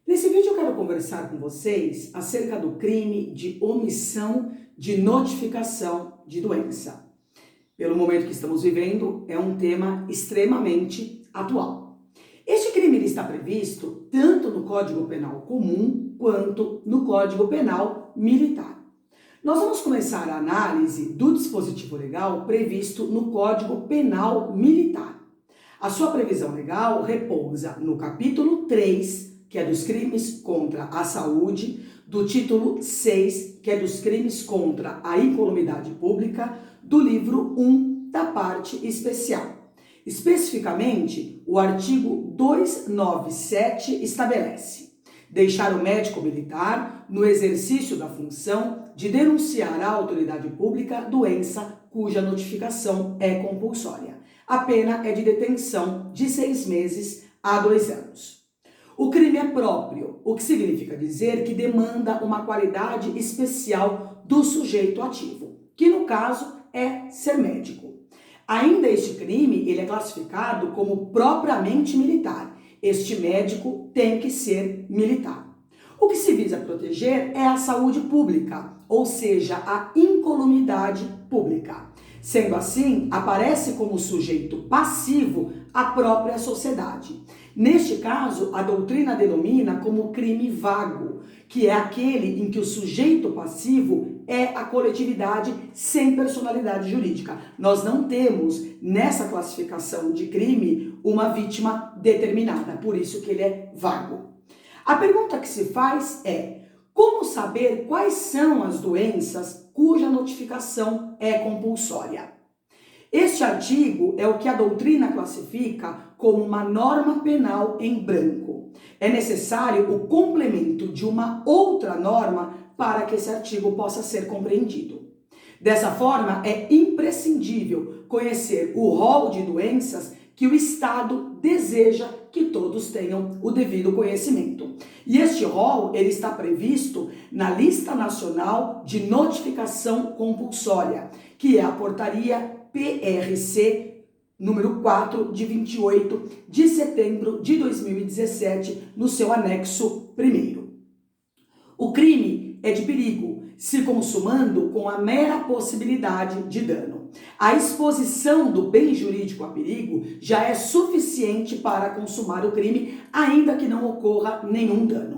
Nesse vídeo eu quero conversar com vocês acerca do crime de omissão de notificação de doença. Pelo momento que estamos vivendo, é um tema extremamente atual. Este crime está previsto tanto no Código Penal Comum quanto no Código Penal Militar. Nós vamos começar a análise do dispositivo legal previsto no Código Penal Militar. A sua previsão legal repousa no capítulo 3, que é dos crimes contra a saúde, do título 6, que é dos crimes contra a incolumidade pública, do livro 1 da parte especial. Especificamente, o artigo 297 estabelece deixar o médico militar no exercício da função de denunciar à autoridade pública doença cuja notificação é compulsória. A pena é de detenção de 6 meses a 2 anos. O crime é próprio, o que significa dizer que demanda uma qualidade especial do sujeito ativo, que no caso é ser médico. Ainda este crime, ele é classificado como propriamente militar. Este médico tem que ser militar. O que se visa proteger é a saúde pública, ou seja, a incolumidade pública. Sendo assim, aparece como sujeito passivo a própria sociedade. Neste caso, a doutrina denomina como crime vago, que é aquele em que o sujeito passivo é a coletividade sem personalidade jurídica. Nós não temos nessa classificação de crime uma vítima determinada, por isso que ele é vago. A pergunta que se faz é: como saber quais são as doenças cuja notificação é compulsória? Este artigo é o que a doutrina classifica como uma norma penal em branco. É necessário o complemento de uma outra norma para que esse artigo possa ser compreendido. Dessa forma, é imprescindível conhecer o rol de doenças que o Estado deseja que todos tenham o devido conhecimento. E este rol, ele está previsto na Lista Nacional de Notificação Compulsória, que é a portaria PRC número 4 de 28 de setembro de 2017, no seu anexo 1º. O crime é de perigo, se consumando com a mera possibilidade de dano. A exposição do bem jurídico a perigo já é suficiente para consumar o crime, ainda que não ocorra nenhum dano.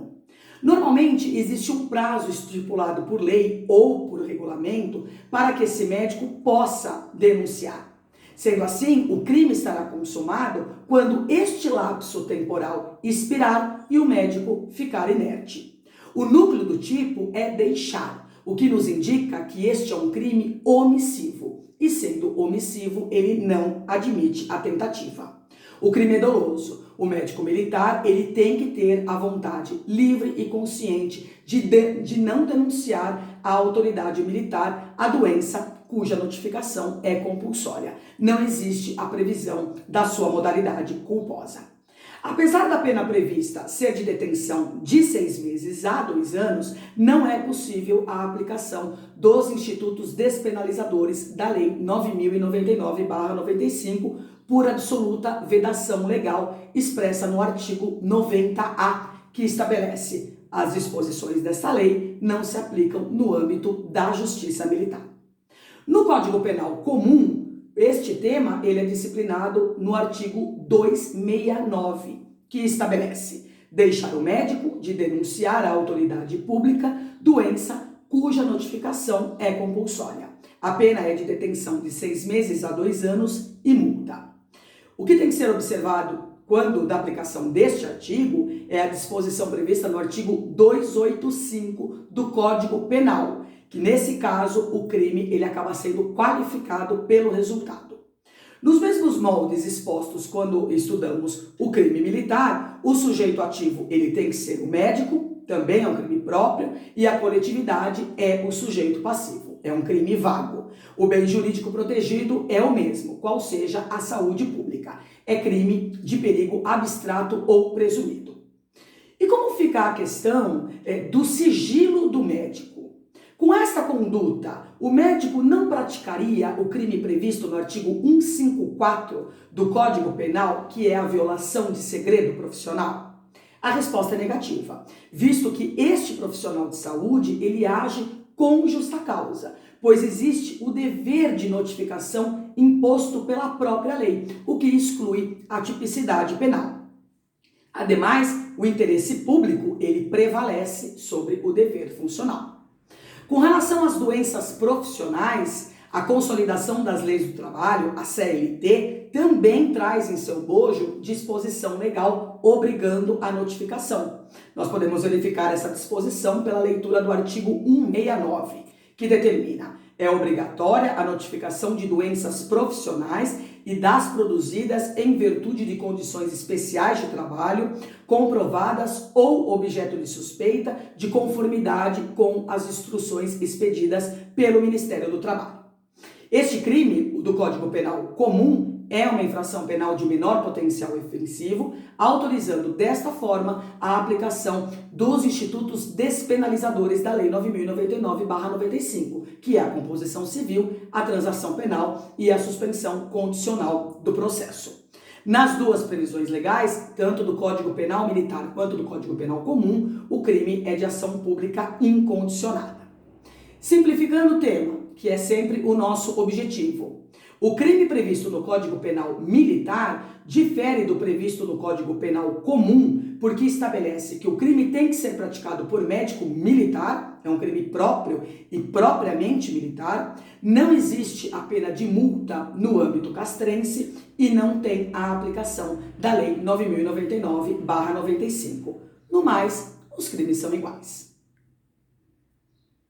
Normalmente, existe um prazo estipulado por lei ou por regulamento para que esse médico possa denunciar. Sendo assim, o crime estará consumado quando este lapso temporal expirar e o médico ficar inerte. O núcleo do tipo é deixar, o que nos indica que este é um crime omissivo. E sendo omissivo, ele não admite a tentativa. O crime é doloso. O médico militar, ele tem que ter a vontade livre e consciente de não denunciar à autoridade militar a doença cuja notificação é compulsória. Não existe a previsão da sua modalidade culposa. Apesar da pena prevista ser de detenção de 6 meses a 2 anos, não é possível a aplicação dos institutos despenalizadores da Lei 9.099/95 por absoluta vedação legal expressa no artigo 90A, que estabelece as disposições desta lei não se aplicam no âmbito da justiça militar. No Código Penal Comum, este tema ele é disciplinado no artigo 269, que estabelece deixar o médico de denunciar à autoridade pública doença cuja notificação é compulsória. A pena é de detenção de 6 meses a 2 anos e multa. O que tem que ser observado quando da aplicação deste artigo é a disposição prevista no artigo 285 do Código Penal, que nesse caso o crime ele acaba sendo qualificado pelo resultado. Nos mesmos moldes expostos quando estudamos o crime militar, o sujeito ativo ele tem que ser o médico, também é um crime próprio, e a coletividade é o sujeito passivo, é um crime vago. O bem jurídico protegido é o mesmo, qual seja a saúde pública. É crime de perigo abstrato ou presumido. E como fica a questão do sigilo do médico? Com esta conduta, o médico não praticaria o crime previsto no artigo 154 do Código Penal, que é a violação de segredo profissional? A resposta é negativa, visto que este profissional de saúde, ele age com justa causa, pois existe o dever de notificação imposto pela própria lei, o que exclui a tipicidade penal. Ademais, o interesse público, ele prevalece sobre o dever funcional. Com relação às doenças profissionais, a consolidação das leis do trabalho, a CLT, também traz em seu bojo disposição legal obrigando a notificação. Nós podemos verificar essa disposição pela leitura do artigo 169, que determina: é obrigatória a notificação de doenças profissionais e das produzidas em virtude de condições especiais de trabalho, comprovadas ou objeto de suspeita de conformidade com as instruções expedidas pelo Ministério do Trabalho. Este crime, o do Código Penal comum, é uma infração penal de menor potencial ofensivo, autorizando desta forma a aplicação dos institutos despenalizadores da Lei 9.099/95, que é a composição civil, a transação penal e a suspensão condicional do processo. Nas duas previsões legais, tanto do Código Penal Militar quanto do Código Penal Comum, o crime é de ação pública incondicionada. Simplificando o tema, que é sempre o nosso objetivo, o crime previsto no Código Penal Militar difere do previsto no Código Penal Comum, porque estabelece que o crime tem que ser praticado por médico militar, é um crime próprio e propriamente militar, não existe a pena de multa no âmbito castrense e não tem a aplicação da Lei 9.099/95. No mais, os crimes são iguais.